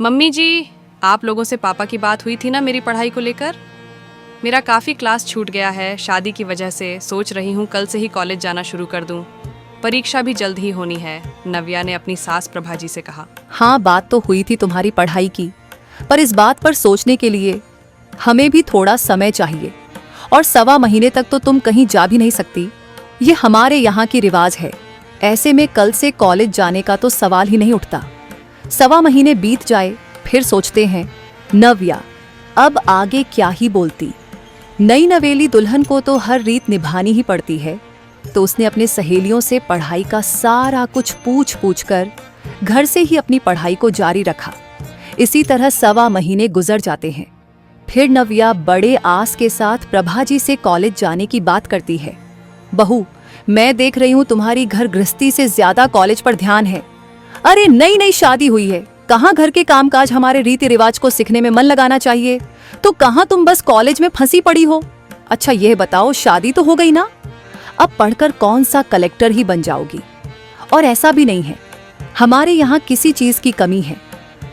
Mummy जी, आप लोगों से पापा की बात हुई थी ना मेरी पढ़ाई को लेकर। मेरा काफ़ी क्लास छूट गया है शादी की वजह से। सोच रही हूँ कल से ही कॉलेज जाना शुरू कर दूँ। परीक्षा भी जल्द ही होनी है, नव्या ने अपनी सास प्रभा जी से कहा। हाँ, बात तो हुई थी तुम्हारी पढ़ाई की, पर इस बात पर सोचने के लिए हमें भी थोड़ा समय चाहिए। और 1.25 महीने तक तो तुम कहीं जा भी नहीं सकती। ये हमारे यहाँ की रिवाज है। ऐसे में कल से कॉलेज जाने का तो सवाल ही नहीं उठता। 1.25 महीने बीत जाए फिर सोचते हैं। नव्या अब आगे क्या ही बोलती। नई नवेली दुल्हन को तो हर रीत निभानी ही पड़ती है, तो उसने अपने सहेलियों से पढ़ाई का सारा कुछ पूछ कर घर से ही अपनी पढ़ाई को जारी रखा। इसी तरह 1.25 महीने गुजर जाते हैं। फिर नव्या बड़े आस के साथ प्रभा जी से कॉलेज जाने की बात करती है। बहू, मैं देख रही हूँ तुम्हारी घर गृहस्थी से ज्यादा कॉलेज पर ध्यान है। अरे नई नई शादी हुई है, कहाँ घर के कामकाज हमारे रीति रिवाज को सीखने में मन लगाना चाहिए, तो कहाँ तुम बस कॉलेज में फंसी पड़ी हो। अच्छा यह बताओ, शादी तो हो गई ना, अब पढ़कर कौन सा कलेक्टर ही बन जाओगी। और ऐसा भी नहीं है, हमारे यहाँ किसी चीज की कमी है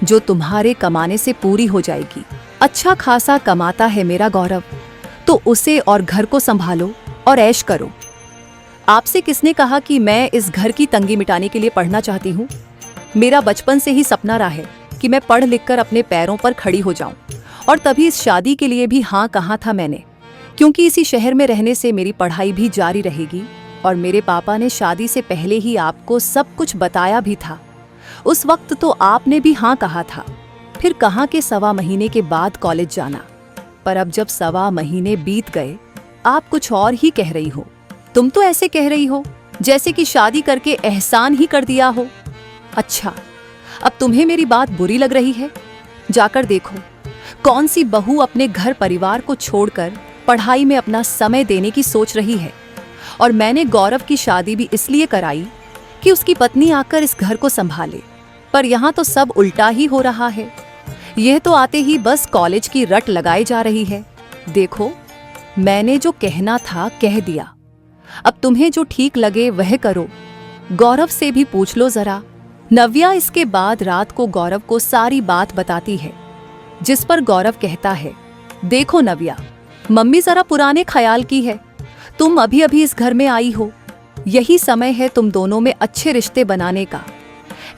जो तुम्हारे कमाने से पूरी हो जाएगी। अच्छा खासा कमाता है मेरा गौरव, तो उसे और घर को संभालो और ऐश करो। आपसे किसने कहा कि मैं इस घर की तंगी मिटाने के लिए पढ़ना चाहती हूँ। मेरा बचपन से ही सपना रहा है कि मैं पढ़ लिख कर अपने पैरों पर खड़ी हो जाऊं, और तभी इस शादी के लिए भी हाँ कहा था मैंने, क्योंकि इसी शहर में रहने से मेरी पढ़ाई भी जारी रहेगी। और मेरे पापा ने शादी से पहले ही आपको सब कुछ बताया भी था। उस वक्त तो आपने भी हाँ कहा था। फिर कहाँ के 1.25 महीने के बाद कॉलेज जाना। पर अब जब 1.25 महीने बीत गए, आप कुछ और ही कह रही हो। तुम तो ऐसे कह रही हो जैसे कि शादी करके एहसान ही कर दिया हो। अच्छा, अब तुम्हें मेरी बात बुरी लग रही है। जाकर देखो कौन सी बहू अपने घर परिवार को छोड़कर पढ़ाई में अपना समय देने की सोच रही है। और मैंने गौरव की शादी भी इसलिए कराई कि उसकी पत्नी आकर इस घर को संभाले, पर यहाँ तो सब उल्टा ही हो रहा है। यह तो आते ही बस कॉलेज की रट लगाई जा रही है। देखो, मैंने जो कहना था कह दिया, अब तुम्हें जो ठीक लगे वह करो। गौरव से भी पूछ लो जरा। नव्या इसके बाद रात को गौरव को सारी बात बताती है, जिस पर गौरव कहता है, देखो नव्या, मम्मी जरा पुराने ख्याल की है। तुम अभी अभी इस घर में आई हो, यही समय है तुम दोनों में अच्छे रिश्ते बनाने का।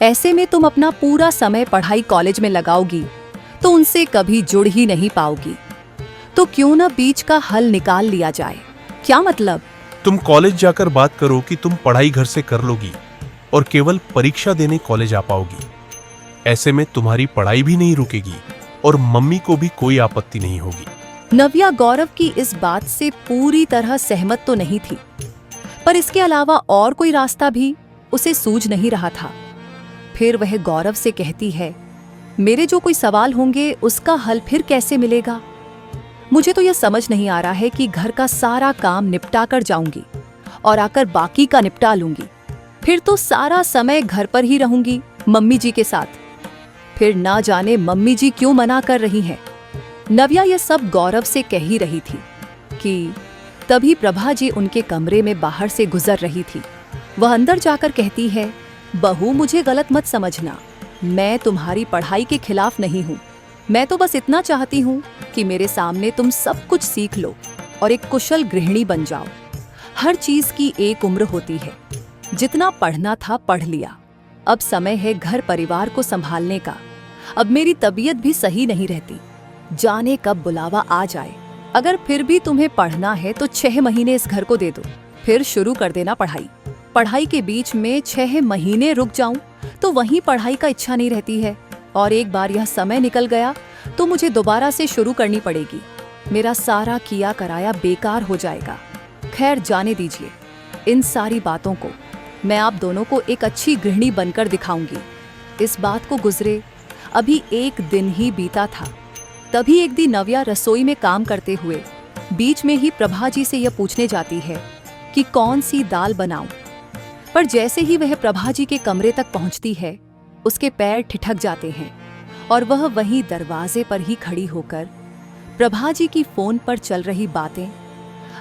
ऐसे में तुम अपना पूरा समय पढ़ाई कॉलेज में लगाओगी तो उनसे कभी जुड़ ही नहीं पाओगी। तो क्यों न बीच का हल निकाल लिया जाए। क्या मतलब? तुम कॉलेज जाकर बात करो कि तुम पढ़ाई घर से कर लोगी और केवल परीक्षा देने कॉलेज आ पाओगी। ऐसे में तुम्हारी पढ़ाई भी नहीं रुकेगी और मम्मी को भी कोई आपत्ति नहीं होगी। नव्या गौरव की इस बात से पूरी तरह सहमत तो नहीं थी, पर इसके अलावा और कोई रास्ता भी उसे सूझ नहीं रहा था। फिर वह गौरव से कहती है, मेरे जो कोई सवाल होंगे उसका हल फिर कैसे मिलेगा। मुझे तो यह समझ नहीं आ रहा है कि घर का सारा काम निपटा कर जाऊंगी और आकर बाकी का निपटा लूंगी, फिर तो सारा समय घर पर ही रहूंगी मम्मी जी के साथ। फिर ना जाने मम्मी जी क्यों मना कर रही हैं। नव्या यह सब गौरव से कह ही रही थी कि तभी प्रभा जी उनके कमरे में बाहर से गुजर रही थी। वह अंदर जाकर कहती है, बहू मुझे गलत मत समझना, मैं तुम्हारी पढ़ाई के खिलाफ नहीं हूँ। मैं तो बस इतना चाहती हूँ कि मेरे सामने तुम सब कुछ सीख लो और एक कुशल गृहिणी बन जाओ। हर चीज की एक उम्र होती है। जितना पढ़ना था पढ़ लिया, अब समय है घर परिवार को संभालने का। अब मेरी तबीयत भी सही नहीं रहती, जाने कब बुलावा आ जाए। अगर फिर भी तुम्हें पढ़ना है तो 6 महीने इस घर को दे दो, फिर शुरू कर देना पढ़ाई। पढ़ाई के बीच में 6 महीने रुक जाऊं तो वहीं पढ़ाई का इच्छा नहीं रहती है, और एक बार यह समय निकल गया तो मुझे दोबारा से शुरू करनी पड़ेगी। मेरा सारा किया कराया बेकार हो जाएगा। खैर जाने दीजिए इन सारी बातों को, मैं आप दोनों को एक अच्छी गृहिणी बनकर दिखाऊंगी। इस बात को गुजरे अभी 1 दिन ही बीता था, तभी एक दिन नव्या रसोई में काम करते हुए बीच में ही प्रभा जी से यह पूछने जाती है कि कौन सी दाल बनाऊं। पर जैसे ही वह प्रभा जी के कमरे तक पहुंचती है, उसके पैर ठिठक जाते हैं और वह वहीं दरवाजे पर ही खड़ी होकर प्रभा जी की फोन पर चल रही बातें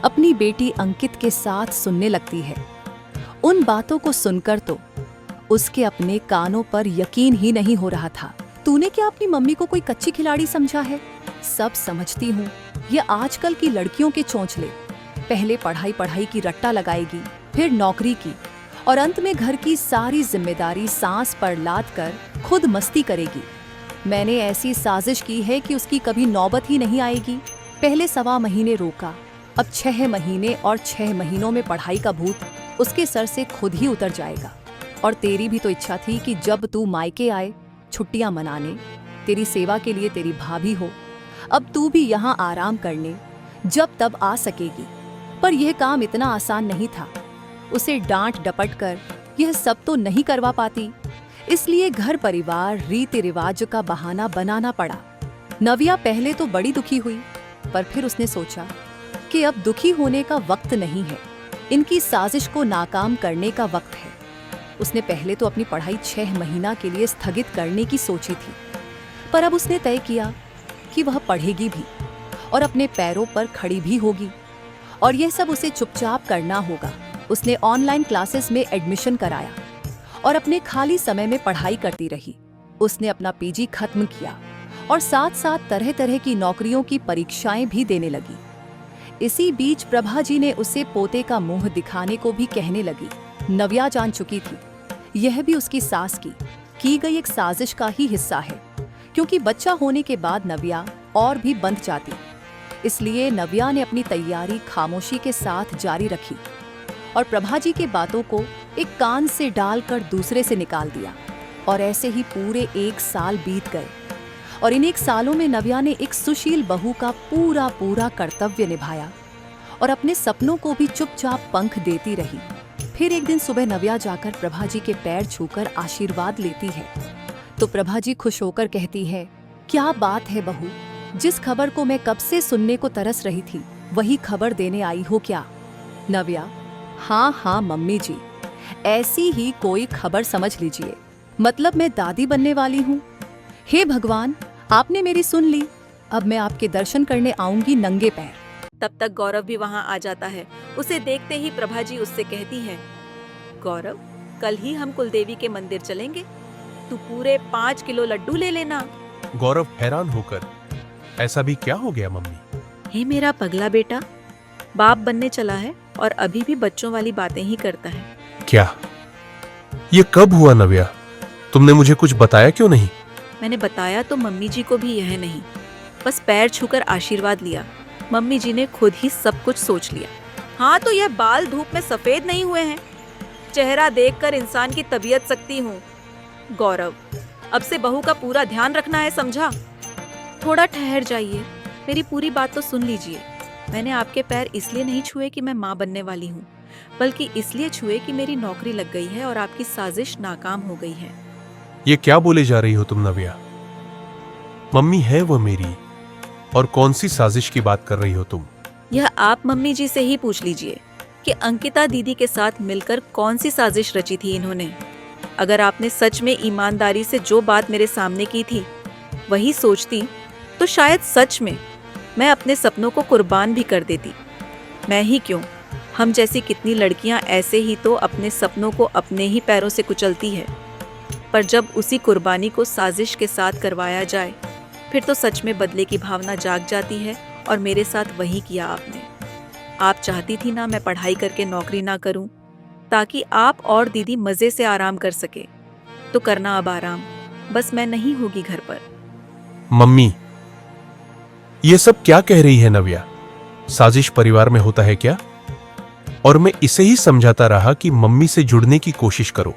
अपनी बेटी अंकित के साथ सुनने लगती है। उन बातों को सुनकर तो उसके अपने कानों पर यकीन ही नहीं हो रहा था। तूने क्या अपनी मम्मी को कोई कच्ची खिलाड़ी समझा है? सब समझती हूँ, ये आजकल की लड़कियों के चोंचले। पहले पढ़ाई पढ़ाई की रट्टा लगाएगी, फिर नौकरी की, और अंत में घर की सारी जिम्मेदारी सांस पर लाद कर खुद मस्ती करेगी। मैंने ऐसी साजिश की है कि उसकी कभी नौबत ही नहीं आएगी। पहले 1.25 महीने रोका, अब 6 महीने और 6 महीनों में पढ़ाई का भूत उसके सर से खुद ही उतर जाएगा। और तेरी भी तो इच्छा थी कि जब तू मायके आए छुट्टियां मनाने, तेरी सेवा के लिए तेरी भाभी हो। अब तू भी यहाँ आराम करने जब तब आ सकेगी। पर यह काम इतना आसान नहीं था। उसे डांट डपट कर यह सब तो नहीं करवा पाती, इसलिए घर परिवार रीति रिवाज का बहाना बनाना पड़ा। नव्या पहले तो बड़ी दुखी हुई, पर फिर उसने सोचा कि अब दुखी होने का वक्त नहीं है, इनकी साजिश को नाकाम करने का वक्त है। उसने पहले तो अपनी पढ़ाई 6 महीना के लिए स्थगित करने की सोची थी, पर अब उसने तय किया कि वह पढ़ेगी भी और अपने पैरों पर खड़ी भी होगी, और यह सब उसे चुपचाप करना होगा। उसने ऑनलाइन क्लासेस में एडमिशन कराया और अपने खाली समय में पढ़ाई करती रही। उसने अपना पीजी खत्म किया और साथ साथ तरह तरह की नौकरियों की परीक्षाएं भी देने लगी। इसी बीच प्रभा जी ने उसे पोते का मुंह दिखाने को भी कहने लगी। नव्या जान चुकी थी यह भी उसकी सास की गई एक साजिश का ही हिस्सा है, क्योंकि बच्चा होने के बाद नव्या और भी बंध जाती। इसलिए नव्या ने अपनी तैयारी खामोशी के साथ जारी रखी और प्रभा जी के बातों को एक कान से डालकर दूसरे से निकाल दिया। और ऐसे ही पूरे 1 साल बीत गए, और इन 1 सालों में नव्या ने एक सुशील बहू का पूरा कर्तव्य निभाया और अपने सपनों को भी चुपचाप पंख देती रही। फिर एक दिन सुबह नव्या जाकर प्रभा जी के पैर छूकर आशीर्वाद लेती है, तो प्रभा जी खुश होकर कहती है, क्या बात है बहू, जिस खबर को मैं कब से सुनने को तरस रही थी वही खबर देने आई हो क्या? नव्या, हाँ मम्मी जी, ऐसी ही कोई खबर समझ लीजिए, मतलब मैं दादी बनने वाली हूँ। हे भगवान, आपने मेरी सुन ली। अब मैं आपके दर्शन करने आऊंगी नंगे पैर। तब तक गौरव भी वहाँ आ जाता है। उसे देखते ही प्रभा जी उससे कहती है, गौरव, कल ही हम कुलदेवी के मंदिर चलेंगे, तू पूरे 5 किलो लड्डू ले लेना। गौरव हैरान होकर, ऐसा भी क्या हो गया मम्मी? हे मेरा पगला बेटा, बाप बनने चला है और अभी भी बच्चों वाली बातें ही करता है। क्या? ये कब हुआ नव्या? तुमने मुझे कुछ बताया क्यों नहीं? मैंने बताया तो मम्मी जी को भी यह नहीं, बस पैर छूकर आशीर्वाद लिया। मम्मी जी ने खुद ही सब कुछ सोच लिया। हाँ, तो यह बाल धूप में सफेद नहीं हुए हैं। चेहरा देखकर इंसान की तबीयत सकती हूँ। गौरव, अब से बहू का पूरा ध्यान रखना है, समझा? थोड़ा ठहर जाइए, मेरी पूरी बात तो सुन लीजिए। मैंने आपके पैर इसलिए नहीं छुए कि मैं माँ बनने वाली हूँ, बल्कि इसलिए छुए कि मेरी नौकरी लग गई है और आपकी साजिश नाकाम हो गई है। ये क्या बोले जा रही हो तुम नव्या? मम्मी है वो मेरी, और कौन सी साजिश की बात कर रही हो तुम? यह आप मम्मी जी से ही पूछ लीजिए कि अंकिता दीदी के साथ मिलकर कौन सी साजिश रची थी इन्होंने। अगर आपने सच में ईमानदारी से जो बात मेरे सामने की थी वही सोचती, तो शायद सच में मैं अपने सपनों को कुर्बान भी कर देती। मैं ही क्यों, हम जैसी कितनी लड़कियां ऐसे ही तो अपने सपनों को अपने ही पैरों से कुचलती है। पर जब उसी कुर्बानी को साजिश के साथ करवाया जाए, फिर तो सच में बदले की भावना जाग जाती है। और मेरे साथ वही किया आपने। आप चाहती थी ना मैं पढ़ाई करके नौकरी ना करूं, ताकि आप और दीदी मजे से आराम कर सके। तो करना अब आराम, बस मैं नहीं होगी घर पर। मम्मी, ये सब क्या कह रही है नव्या? साजिश परिवार में होता है क्या? और मैं इसे ही समझाता रहा कि मम्मी से जुड़ने की कोशिश करो,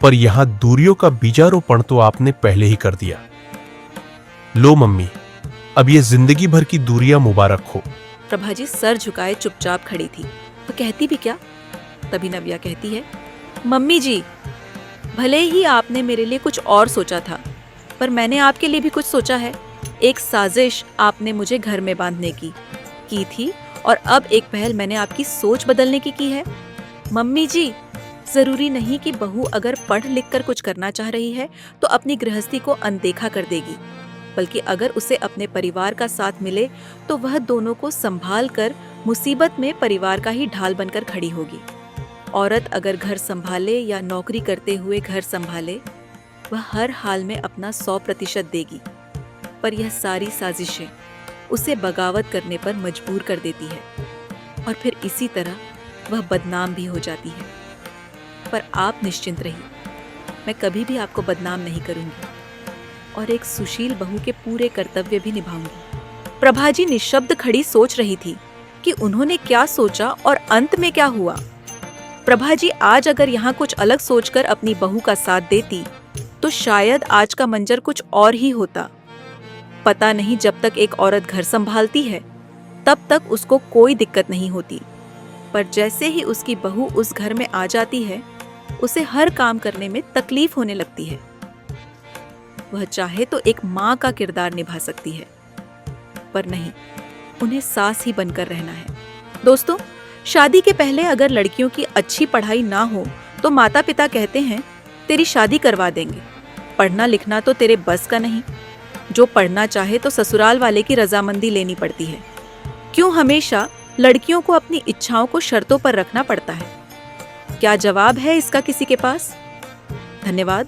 पर यहां दूरियों का बीजारोपण तो आपने पहले ही कर दिया। लो मम्मी, अब ये जिंदगी भर की दूरियां मुबारक हो। प्रभा जी सर झुकाए चुपचाप खड़ी थी। वो कहती भी क्या? तभी नव्या कहती है, मम्मी जी, भले ही आपने मेरे लिए कुछ और सोचा था, पर मैंने आपके लिए भी कुछ सोचा है। एक साजिश आपने मुझे घर में बांधने की थी, और अब एक पहल मैंने आपकी सोच बदलने की है। मम्मी जी, जरूरी नहीं कि बहू अगर पढ़ लिख कर कुछ करना चाह रही है तो अपनी गृहस्थी को अनदेखा कर देगी, बल्कि अगर उसे अपने परिवार का साथ मिले तो वह दोनों को संभाल कर मुसीबत में परिवार का ही ढाल बनकर खड़ी होगी। औरत अगर घर संभाले या नौकरी करते हुए घर संभाले, वह हर हाल में अपना 100% देगी, पर यह सारी साजिशें उसे बगावत करने पर मजबूर कर देती है और फिर इसी तरह वह बदनाम भी हो जाती है। पर आप निश्चिंत रहिए, मैं कभी भी आपको बदनाम नहीं करूंगी और एक सुशील बहू के पूरे कर्तव्य भी निभाऊंगी। प्रभाजी निशब्द खड़ी सोच रही थी कि उन्होंने क्या सोचा और अंत में क्या हुआ। प्रभाजी आज अगर यहाँ कुछ अलग सोचकर अपनी बहू का साथ देती तो शायद आज का मंजर कुछ और ही होता। पता नहीं, जब तक एक औरत घर संभालती है तब तक उसको कोई दिक्कत नहीं होती, पर जैसे ही उसकी बहू उस घर में आ जाती है उसे हर काम करने में तकलीफ होने लगती है। वह चाहे तो एक माँ का किरदार निभा सकती है, पर नहीं, उन्हें सास ही बनकर रहना है। दोस्तों, शादी के पहले अगर लड़कियों की अच्छी पढ़ाई ना हो तो माता पिता कहते हैं तेरी शादी करवा देंगे, पढ़ना लिखना तो तेरे बस का नहीं। जो पढ़ना चाहे तो ससुराल वाले की रजामंदी लेनी पड़ती है। क्यों हमेशा लड़कियों को अपनी इच्छाओं को शर्तों पर रखना पड़ता है? क्या जवाब है इसका किसी के पास? धन्यवाद।